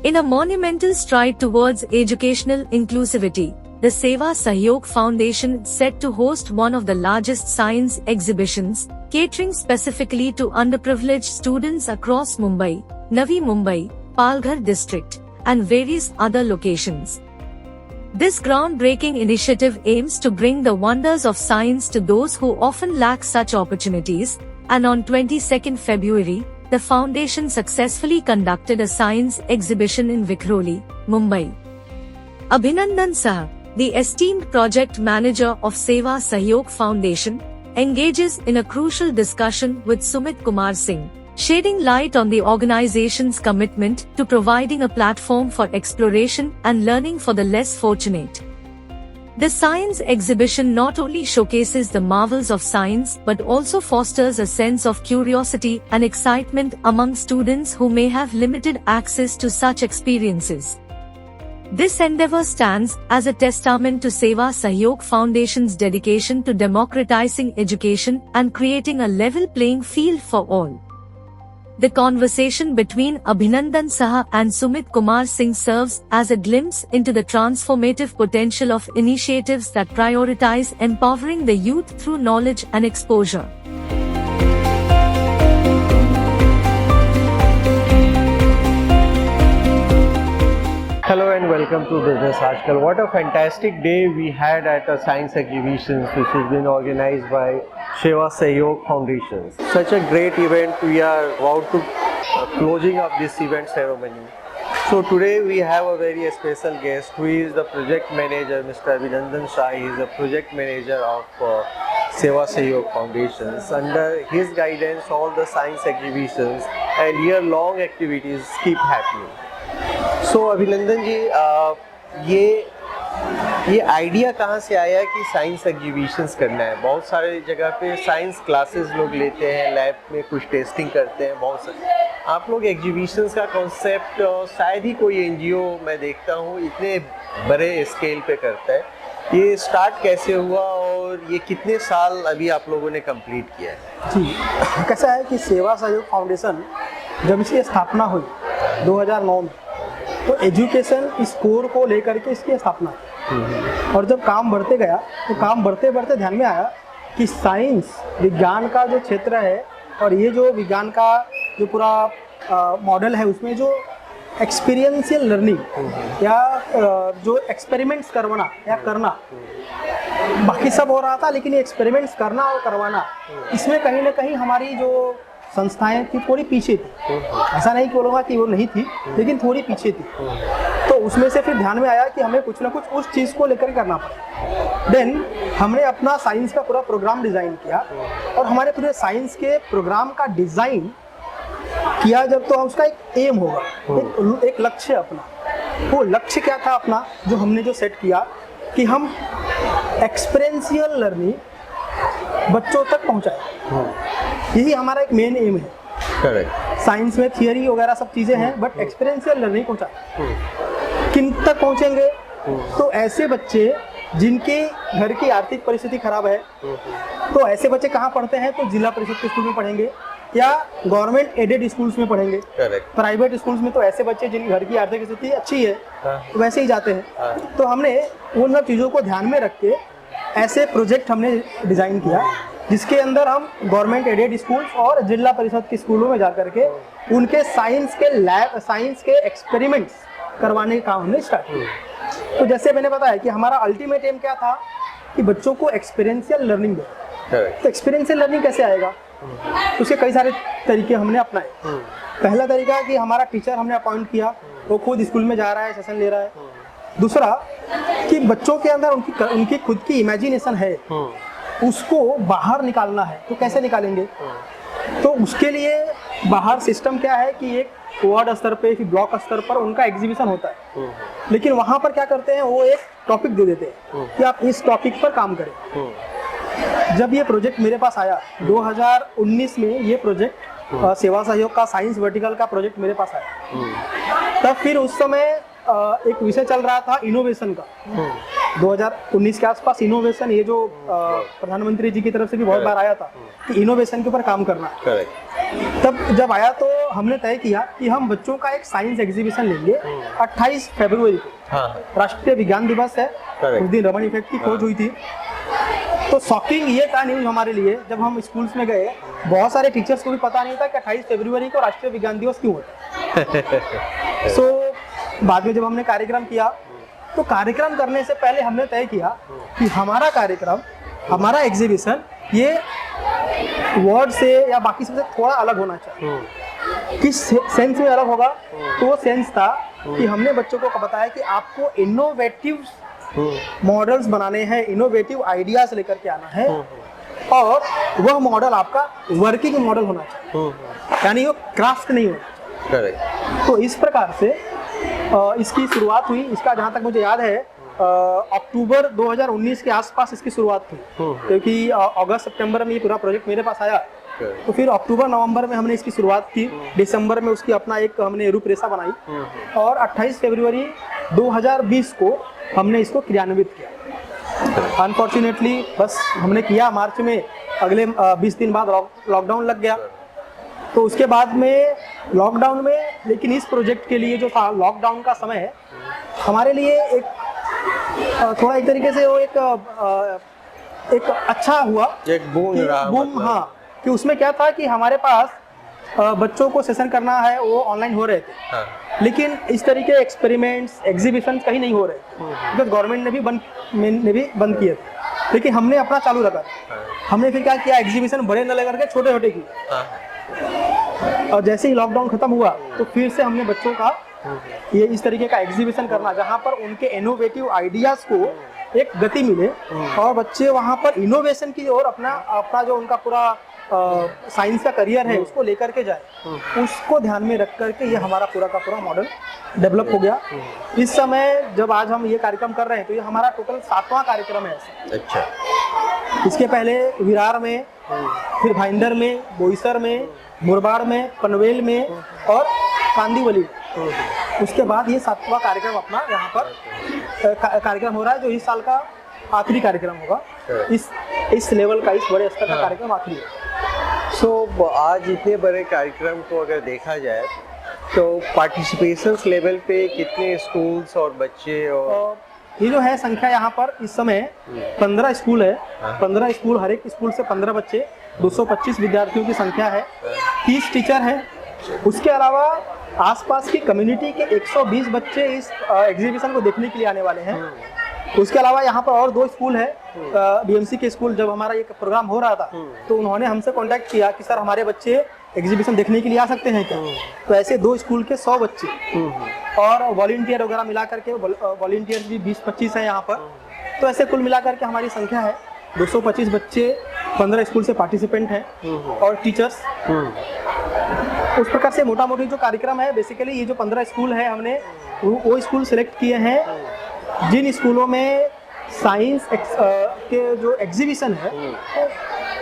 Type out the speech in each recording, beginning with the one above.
In a monumental stride towards educational inclusivity, the Seva Sahyog Foundation is set to host one of the largest science exhibitions, catering specifically to underprivileged students across Mumbai, Navi Mumbai, Palghar district, and various other locations. This groundbreaking initiative aims to bring the wonders of science to those who often lack such opportunities, and on 22nd February, the foundation successfully conducted a science exhibition in Vikhroli, Mumbai. Abhinandan Saha, the esteemed project manager of Seva Sahyog Foundation, engages in a crucial discussion with Sumit Kumar Singh, shedding light on the organization's commitment to providing a platform for exploration and learning for the less fortunate. The science exhibition not only showcases the marvels of science but also fosters a sense of curiosity and excitement among students who may have limited access to such experiences. This endeavor stands as a testament to Seva Sahyog Foundation's dedication to democratizing education and creating a level playing field for all. The conversation between Abhinandan Saha and Sumit Kumar Singh serves as a glimpse into the transformative potential of initiatives that prioritize empowering the youth through knowledge and exposure. Hello and welcome to Business Article. What a fantastic day we had at the science exhibitions which has been organized by Seva Sahyog Foundation. Such a great event. We are about to closing up this event ceremony. So today we have a very special guest who is the project manager, Mr. Abhinandan Shah. He is the project manager of Seva Sahyog Foundation. Under his guidance, all the science exhibitions and year-long activities keep happening. सो अभिनंदन जी, ये idea कहाँ से आया कि science exhibitions करना है? बहुत सारे जगह पे साइंस क्लासेस लोग लेते हैं, लैब में कुछ टेस्टिंग करते हैं, बहुत सारे आप लोग एग्जीबिशंस का कॉन्सेप्ट शायद ही कोई एनजीओ मैं देखता हूँ इतने बड़े स्केल पे करता है। ये स्टार्ट कैसे हुआ और ये कितने साल अभी आप लोगों ने कंप्लीट किया है? जी, कैसा है कि सेवा सहयोग फाउंडेशन जब इसकी स्थापना हुई 2009 में, तो एजुकेशन इस कोर को लेकर के इसकी स्थापना हुई। और जब काम बढ़ते गया तो काम बढ़ते बढ़ते ध्यान में आया कि साइंस विज्ञान का जो क्षेत्र है और ये जो विज्ञान का जो पूरा मॉडल है उसमें जो एक्सपीरियंशियल लर्निंग या जो एक्सपेरिमेंट्स करवाना या करना, बाकी सब हो रहा था लेकिन ये एक्सपेरिमेंट्स करना और करवाना, इसमें कहीं ना कहीं हमारी जो संस्थाएं थी थोड़ी पीछे थी। ऐसा नहीं बोलूँगा कि वो नहीं थी, लेकिन थोड़ी पीछे थी। तो उसमें से फिर ध्यान में आया कि हमें कुछ ना कुछ उस चीज़ को लेकर करना पड़ा। देन हमने अपना साइंस का पूरा प्रोग्राम डिज़ाइन किया और हमारे पूरे साइंस के प्रोग्राम का डिज़ाइन किया जब, तो उसका एक एम होगा, एक लक्ष्य अपना। वो लक्ष्य क्या था अपना जो हमने जो सेट किया कि हम एक्सपीरियंशियल लर्निंग बच्चों तक पहुंचाए। यही हमारा एक मेन एम है। करेक्ट। साइंस में थियरी वगैरह सब चीज़ें हैं, बट एक्सपीरियंशियल लर्निंग पहुंचाए। किन तक पहुंचेंगे? तो ऐसे बच्चे जिनके घर की आर्थिक परिस्थिति खराब है, तो ऐसे बच्चे कहाँ पढ़ते हैं? तो जिला परिषद के स्कूल में पढ़ेंगे या गवर्नमेंट एडेड स्कूल्स में पढ़ेंगे। प्राइवेट स्कूल्स में तो ऐसे बच्चे जिनके घर की आर्थिक स्थिति अच्छी है तो वैसे ही जाते हैं। तो हमने उन सब चीज़ों को ध्यान में रख के ऐसे प्रोजेक्ट हमने डिज़ाइन किया जिसके अंदर हम गवर्नमेंट एडेड स्कूल्स और जिला परिषद के स्कूलों में जाकर के उनके साइंस के लैब, साइंस के एक्सपेरिमेंट्स करवाने का काम हमने स्टार्ट किया। तो जैसे मैंने बताया कि हमारा अल्टीमेट एम क्या था कि बच्चों को एक्सपीरियंशियल लर्निंग दो। तो एक्सपीरियंशियल लर्निंग कैसे आएगा? उसके कई सारे तरीके हमने अपनाए। पहला तरीका कि हमारा टीचर हमने अपॉइंट किया, वो खुद स्कूल में जा रहा है, सेशन ले रहा है। दूसरा कि बच्चों के अंदर उनकी खुद की इमेजिनेशन है, उसको बाहर निकालना है। तो कैसे निकालेंगे? तो उसके लिए बाहर सिस्टम क्या है कि एक वार्ड स्तर पे, फिर ब्लॉक स्तर पर उनका एग्जीबिशन होता है। लेकिन वहाँ पर क्या करते हैं, वो एक टॉपिक दे देते हैं कि आप इस टॉपिक पर काम करें। जब ये प्रोजेक्ट मेरे पास आया 2019 में, ये प्रोजेक्ट सेवा सहयोग का साइंस वर्टिकल का प्रोजेक्ट मेरे पास आया, तब फिर उस समय एक विषय चल रहा था इनोवेशन का। 2019 के आसपास इनोवेशन, ये जो प्रधानमंत्री जी की तरफ से भी बहुत बार आया था कि इनोवेशन के ऊपर काम करना। जब आया तो हमने तय किया कि हम बच्चों का एक साइंस एग्जीबिशन लेंगे 28 फरवरी को। हाँ। राष्ट्रीय विज्ञान दिवस है, Correct. उस दिन रमन इफेक्ट की खोज हुई थी। तो शॉकिंग ये था न्यूज हमारे लिए, जब हम स्कूल्स में गए बहुत सारे टीचर्स को भी पता नहीं था कि 28 फरवरी को राष्ट्रीय विज्ञान दिवस क्यों होता है। सो बाद में जब हमने कार्यक्रम किया तो कार्यक्रम करने से पहले हमने तय किया कि हमारा कार्यक्रम, हमारा एग्जीबिशन ये वर्ड से या बाकी सबसे थोड़ा अलग होना चाहिए। किस सेंस में अलग होगा? तो वो सेंस था कि हमने बच्चों को बताया कि आपको इनोवेटिव मॉडल्स बनाने हैं, इनोवेटिव आइडियाज लेकर के आना है, और वह मॉडल आपका वर्किंग मॉडल होना चाहिए, यानी वो क्राफ्ट नहीं होना चाहिए। तो इस प्रकार से इसकी शुरुआत हुई। इसका जहाँ तक मुझे याद है अक्टूबर 2019 के आसपास इसकी शुरुआत थी, क्योंकि अगस्त सितंबर में ये पूरा प्रोजेक्ट मेरे पास आया। तो फिर अक्टूबर नवंबर में हमने इसकी शुरुआत की, दिसंबर में उसकी अपना एक हमने रूपरेखा बनाई, और 28 फरवरी 2020 को हमने इसको क्रियान्वित किया। अनफॉर्चुनेटली बस हमने किया मार्च में, अगले 20 दिन बाद लॉकडाउन लग गया। तो उसके बाद में लॉकडाउन में, लेकिन इस प्रोजेक्ट के लिए जो था लॉकडाउन का समय है हमारे लिए एक थोड़ा एक तरीके से वो एक अच्छा हुआ, एक बूम रहा, बूम। हाँ, कि उसमें क्या था कि हमारे पास बच्चों को सेशन करना है वो ऑनलाइन हो रहे थे। हाँ। लेकिन इस तरीके एक्सपेरिमेंट्स, एग्जीबिशन कहीं नहीं हो रहे, बिकॉज गवर्नमेंट ने भी बंद किए थे, लेकिन हमने अपना चालू रखा। हमने फिर क्या किया, एग्जीबिशन बड़े न लेकर के छोटे छोटे किए। और जैसे ही लॉकडाउन खत्म हुआ तो फिर से हमने बच्चों का ये इस तरीके का एग्जीबिशन करना, जहाँ पर उनके इनोवेटिव आइडियाज को एक गति मिले और बच्चे वहाँ पर इनोवेशन की ओर अपना जो उनका पूरा साइंस का करियर है उसको लेकर के जाए, उसको ध्यान में रख करके ये हमारा पूरा का पूरा मॉडल डेवलप हो गया। इस समय जब आज हम ये कार्यक्रम कर रहे हैं तो ये हमारा टोटल 7वां कार्यक्रम है। अच्छा। इसके पहले विरार में, फिर भाईंदर में, बोईसर में, मुरबाड़ में, पनवेल में और कांदीवली में। उसके बाद ये 7वां कार्यक्रम अपना यहाँ पर कार्यक्रम हो रहा है, जो इस साल का आखिरी कार्यक्रम होगा। इस लेवल का, इस बड़े स्तर का कार्यक्रम आखिरी है। सो आज इतने बड़े कार्यक्रम को अगर देखा जाए तो पार्टिसिपेशन लेवल पे कितने स्कूल्स और बच्चे, और ये जो है संख्या यहाँ पर इस समय 15 स्कूल है। 15 स्कूल, हर एक स्कूल से 15 बच्चे, 225 विद्यार्थियों की संख्या है, 30 टीचर है। उसके अलावा आसपास की कम्युनिटी के 120 बच्चे इस एग्जीबिशन को देखने के लिए आने वाले हैं। उसके अलावा यहाँ पर और 2 स्कूल है, बीएमसी के स्कूल। जब हमारा ये प्रोग्राम हो रहा था तो उन्होंने हमसे कांटेक्ट किया कि सर हमारे बच्चे एग्जीबिशन देखने के लिए आ सकते हैं क्या? तो ऐसे 2 स्कूल के 100 बच्चे और वॉलंटियर वगैरह मिला करके, वॉलंटियर्स भी 20-25 हैं यहाँ पर। तो ऐसे कुल मिला करके हमारी संख्या है 225 बच्चे, 15 स्कूल से पार्टिसिपेंट हैं और टीचर्स। उस प्रकार से मोटा मोटी जो कार्यक्रम है, बेसिकली ये जो 15 स्कूल है हमने वो स्कूल सेलेक्ट किए हैं जिन स्कूलों में साइंस के जो एग्जीबिशन है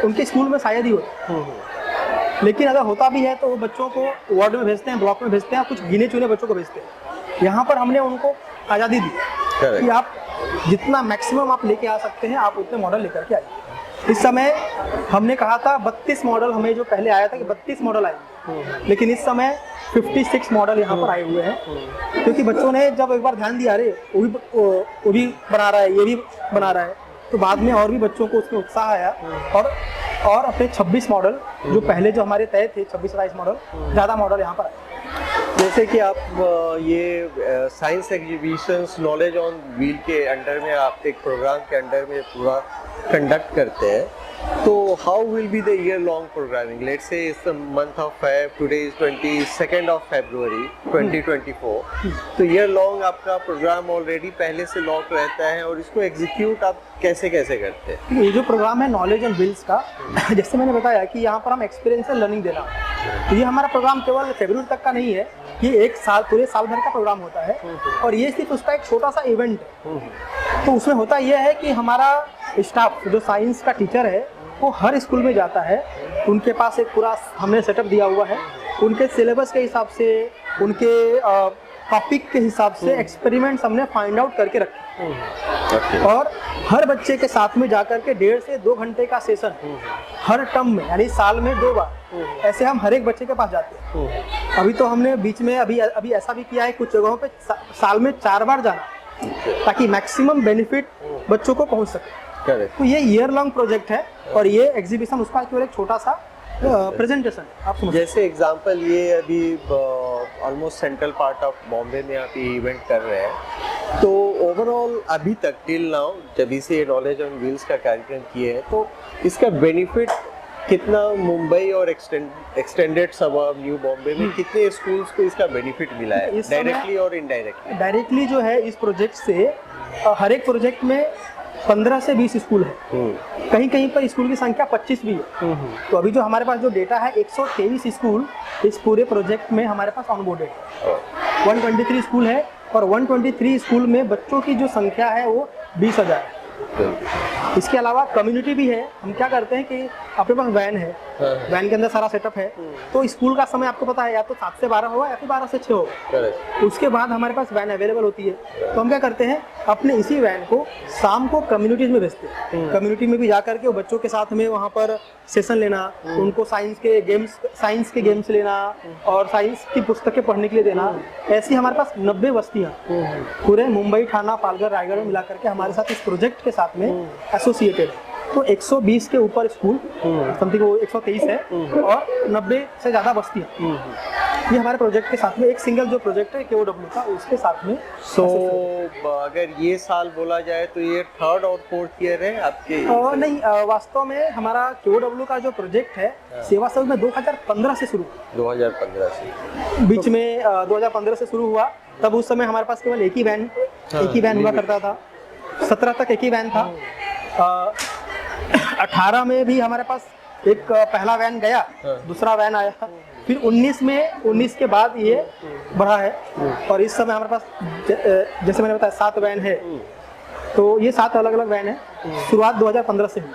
उनके स्कूल में शायद ही होता, लेकिन अगर होता भी है तो वो बच्चों को वार्ड में भेजते हैं, ब्लॉक में भेजते हैं, कुछ गिने चुने बच्चों को भेजते हैं। यहाँ पर हमने उनको आज़ादी दी कि आप जितना मैक्सिमम आप लेके आ सकते हैं, आप उतने मॉडल लेकर के आइए। इस समय हमने कहा था 32 मॉडल, हमें जो पहले आया था कि 32 मॉडल आए, लेकिन इस समय 56 मॉडल यहाँ पर आए हुए हैं, क्योंकि बच्चों ने जब एक बार ध्यान दिया, अरे वो भी बना रहा है, ये भी बना रहा है, तो बाद में और भी बच्चों को उसमें उत्साह आया और अपने 26 मॉडल जो पहले जो हमारे तय थे, 26-27 मॉडल, ज़्यादा मॉडल यहाँ पर आए। जैसे कि आप ये science exhibitions knowledge on wheel के अंडर में, आप एक प्रोग्राम के अंडर में पूरा कंडक्ट करते हैं, तो how will be the year long programming? Let's say it's the month of Feb, today is 22 of February 2024, तो ईयर लॉन्ग आपका प्रोग्राम ऑलरेडी पहले से लॉक रहता है, और इसको एग्जीक्यूट आप कैसे करते हैं? ये जो प्रोग्राम है नॉलेज ऑन व्हील्स का, जैसे मैंने बताया कि यहाँ पर हम एक्सपीरियंशियल लर्निंग देना, तो ये हमारा प्रोग्राम केवल फरवरी तक का नहीं है, ये एक साल, पूरे साल भर का प्रोग्राम होता है, और ये सिर्फ उसका एक छोटा सा इवेंट है। तो उसमें होता यह है कि हमारा स्टाफ जो साइंस का टीचर है वो हर स्कूल में जाता है, उनके पास एक पूरा हमने सेटअप दिया हुआ है, उनके सिलेबस के हिसाब से, उनके टॉपिक के हिसाब से एक्सपेरिमेंट्स हमने फाइंड आउट करके रखे और हर बच्चे के साथ में जाकर के 1.5 से 2 घंटे का सेशन हर टर्म में, यानी साल में 2 बार ऐसे हम हर एक बच्चे के पास जाते हैं। अभी तो हमने बीच में अभी ऐसा भी किया है कुछ जगहों पे साल में 4 बार जाना, ताकि मैक्सिमम बेनिफिट बच्चों को पहुंच सके। तो ये ईयर लॉन्ग प्रोजेक्ट है और ये एग्जीबिशन उसका केवल एक छोटा सा प्रेजेंटेशन। आप जैसे एग्जांपल ये अभी almost central part of Bombay में आप ये इवेंट कर रहे हैं, तो ओवरऑल अभी तक टिल नाउ जब से नॉलेज ऑन व्हील्स का कार्यक्रम किए हैं, तो इसका बेनिफिट कितना मुंबई और एक्सटेंडेड सबर्ब न्यू बॉम्बे में कितने स्कूल्स को इसका बेनिफिट मिला है, डायरेक्टली और इनडायरेक्टली? डायरेक्टली जो है इस प्रोजेक्ट से हर एक प्रोजेक्ट में 15 से 20 स्कूल है, कहीं कहीं पर स्कूल की संख्या 25 भी है। तो अभी जो हमारे पास जो डेटा है 123 स्कूल इस पूरे प्रोजेक्ट में हमारे पास ऑनबोर्डेड है। 123 स्कूल है और 123 स्कूल में बच्चों की जो संख्या है वो 20,000 है। इसके अलावा कम्युनिटी भी है। हम क्या करते हैं कि अपने पास वैन है, वैन के अंदर सारा सेटअप है, तो स्कूल का समय आपको पता है या तो 7 से 12 होगा या फिर 12 से 6 होगा। उसके बाद हमारे पास वैन अवेलेबल होती है, तो हम क्या करते हैं अपने इसी वैन को शाम को कम्युनिटीज में भेजते हैं। कम्युनिटी में भी जा करके वो बच्चों के साथ में वहाँ पर सेशन लेना, उनको साइंस के गेम्स लेना और साइंस की पुस्तकें पढ़ने के लिए देना। ऐसी हमारे पास 90 बस्तियाँ पूरे मुंबई, ठाना, पालघर, रायगढ़ में मिला करके हमारे साथ इस प्रोजेक्ट के साथ में एसोसिएटेड है। तो 120 के ऊपर स्कूल, समथिंग वो 123 है और 90 से ज़्यादा बस्तियाँ ये हमारे प्रोजेक्ट के साथ में, एक सिंगल जो प्रोजेक्ट है KOW का उसके साथ में। अगर ये साल बोला जाए तो ये 3rd और 4th ईयर है आपके? नहीं, वास्तव में हमारा KOW का जो प्रोजेक्ट है सेवा सहयोग में 2015 से शुरू हुआ। 2015 से बीच में 2015 से शुरू हुआ। तब उस समय हमारे पास केवल एक ही वैन हुआ करता था। 17 तक एक ही वैन था। 18 में भी हमारे पास एक पहला वैन गया, दूसरा वैन आया। फिर 19 के बाद ये बढ़ा है और इस समय हमारे पास जैसे मैंने बताया 7 वैन है। तो ये 7 अलग अलग वैन है। शुरुआत 2015 से हुई।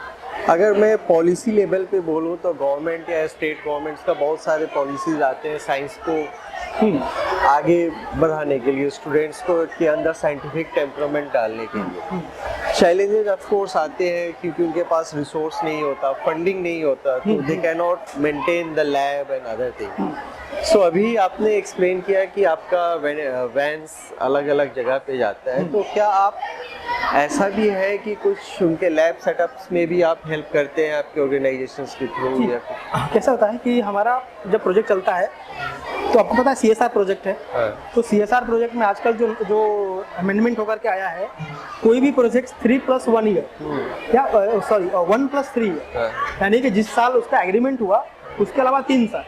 अगर मैं पॉलिसी लेवल पे बोलूँ तो गवर्नमेंट या स्टेट गवर्नमेंट्स का बहुत सारे पॉलिसीज आते हैं साइंस को आगे बढ़ाने के लिए, स्टूडेंट्स को के अंदर साइंटिफिक टेम्परामेंट डालने के लिए। चैलेंजेस ऑफ कोर्स आते हैं क्योंकि उनके पास रिसोर्स नहीं होता, फंडिंग नहीं होता, तो they can not maintain the lab and other thing. So अभी आपने एक्सप्लेन किया कि आपका वैन्स अलग अलग जगह पे जाता है, तो क्या आप ऐसा भी है कि कुछ उनके लैब सेटअप्स में भी आप हेल्प करते हैं आपके ऑर्गेनाइजेशंस के थ्रू? या कैसा होता है कि हमारा जब प्रोजेक्ट चलता है तो आपको पता है CSR प्रोजेक्ट है। तो CSR प्रोजेक्ट में आजकल जो अमेंडमेंट होकर के आया है, कोई भी प्रोजेक्ट 3+1 ईयर या 1+3 ईयर, यानी कि जिस साल उसका एग्रीमेंट हुआ उसके अलावा 3 साल,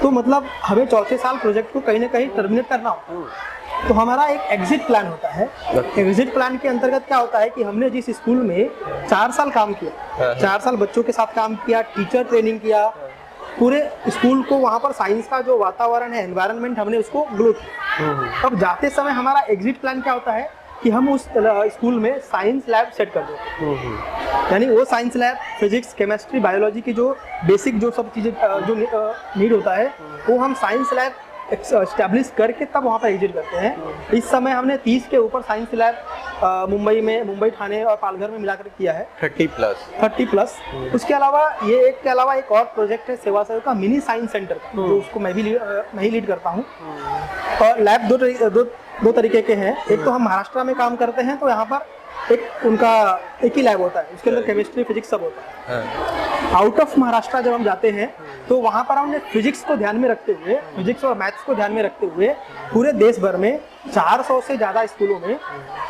तो मतलब हमें चौथे साल प्रोजेक्ट को कहीं ना कहीं टर्मिनेट करना होता। तो हमारा एक एग्जिट प्लान होता है। एग्जिट प्लान के अंतर्गत क्या होता है कि हमने जिस स्कूल में 4 साल काम किया, 4 साल बच्चों के साथ काम किया, टीचर ट्रेनिंग किया, पूरे स्कूल को वहाँ पर साइंस का जो वातावरण है, एनवायरनमेंट, हमने उसको ग्लो किया। अब जाते समय हमारा एग्जिट प्लान क्या होता है कि हम उस स्कूल में साइंस लैब सेट कर देते हैं। यानी वो science lab physics, chemistry, biology की जो बेसिक जो सब चीज़ें जो नीड होता है वो हम साइंस लैब एस्टैब्लिश करके तब वहाँ पर एग्जिट करते हैं। इस समय हमने 30 के ऊपर साइंस लैब मुंबई, ठाणे और पालघर में मिलाकर किया है। 30 प्लस। उसके अलावा के अलावा एक और प्रोजेक्ट है सेवा सहयोग का, मिनी साइंस सेंटर का, जो उसको मैं ही लीड करता हूँ। और लैब दो तरीके के हैं। एक तो हम महाराष्ट्र में काम करते हैं, तो यहाँ पर उनका एक ही लैब होता है, उसके अंदर केमिस्ट्री, फिजिक्स सब होता है। आउट ऑफ महाराष्ट्र जब हम जाते हैं तो वहाँ पर हमने फिजिक्स को ध्यान में रखते हुए, फिजिक्स और मैथ्स को ध्यान में रखते हुए पूरे देश भर में 400 से ज़्यादा स्कूलों में,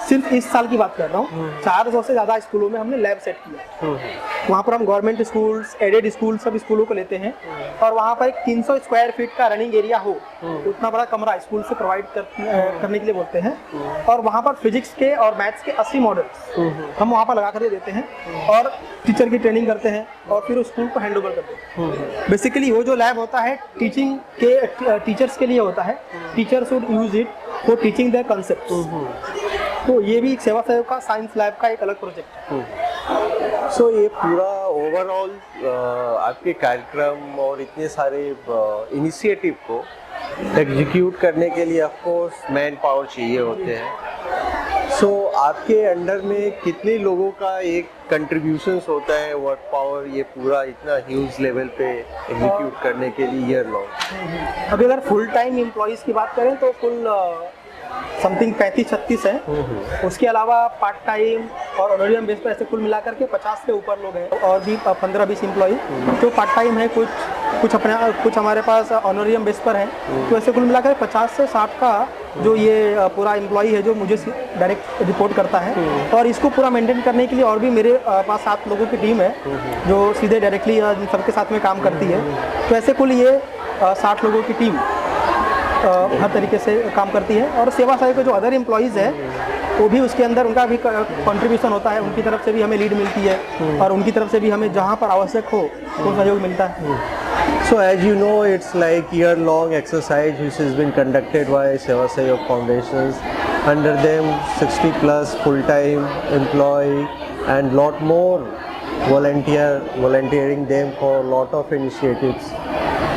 सिर्फ इस साल की बात कर रहा हूँ, 400 से ज़्यादा स्कूलों में हमने लैब सेट किया। वहाँ पर हम गवर्नमेंट स्कूल्स, एडेड स्कूल, सब स्कूलों को लेते हैं और वहाँ पर एक 300 स्क्वायर फीट का रनिंग एरिया हो, उतना बड़ा कमरा स्कूल से प्रोवाइड करने के लिए बोलते हैं। और वहाँ पर फिजिक्स के और मैथ्स के 80 मॉडल्स हम वहाँ पर लगा कर देते हैं और टीचर की ट्रेनिंग करते हैं और फिर उस स्कूल को हैंड ओवर करते हैं। बेसिकली वो जो लैब होता है टीचिंग के टीचर्स के लिए होता है। Teacher should use it for teaching their concepts. तो ये भी एक सेवा सहयोग का साइंस लैब का एक अलग प्रोजेक्ट है। सो ये पूरा ओवरऑल आपके कार्यक्रम और इतने सारे इनिशिएटिव को एग्जीक्यूट करने के लिए ऑफ कोर्स मैन पावर चाहिए होते हैं। सो आपके अंडर में कितने लोगों का एक कंट्रीब्यूशंस होता है वर्क पावर ये पूरा इतना ह्यूज लेवल पे एग्जीक्यूट करने के लिए ईयर लॉन्ग? अभी अगर फुल टाइम एम्प्लॉयज़ की बात करें तो कुल समथिंग 35-36 है। उसके अलावा पार्ट टाइम और ऑनरियम बेस पर ऐसे कुल मिलाकर के 50 से ऊपर लोग हैं और भी 15-20 एम्प्लॉय जो पार्ट टाइम है, कुछ हमारे पास ऑनरियम बेस पर हैं। तो ऐसे कुल मिलाकर 50 से 60 का जो ये पूरा एम्प्लॉय है जो मुझे डायरेक्ट रिपोर्ट करता है। और इसको पूरा मेंटेन करने के लिए और भी मेरे पास 7 लोगों की टीम है जो सीधे डायरेक्टली इन सबके साथ में काम करती है। तो ऐसे कुल ये 60 लोगों की टीम हर तरीके से काम करती है। और सेवा सहायक के जो अदर एम्प्लॉयज़ हैं वो भी उसके अंदर उनका भी कंट्रीब्यूशन होता है, उनकी तरफ से भी हमें लीड मिलती है और उनकी तरफ से भी हमें जहाँ पर आवश्यक हो तो सहयोग मिलता है। So as you know, it's like year-long exercise which has been conducted by Seva Sahyog Foundations. Under them, 60+ full-time employee and lot more volunteering them for a lot of initiatives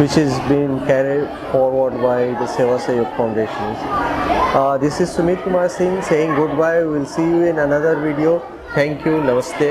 which is being carried forward by the Seva Sahyog Foundations. This is Sumit Kumar Singh saying goodbye. We'll see you in another video. Thank you. Namaste.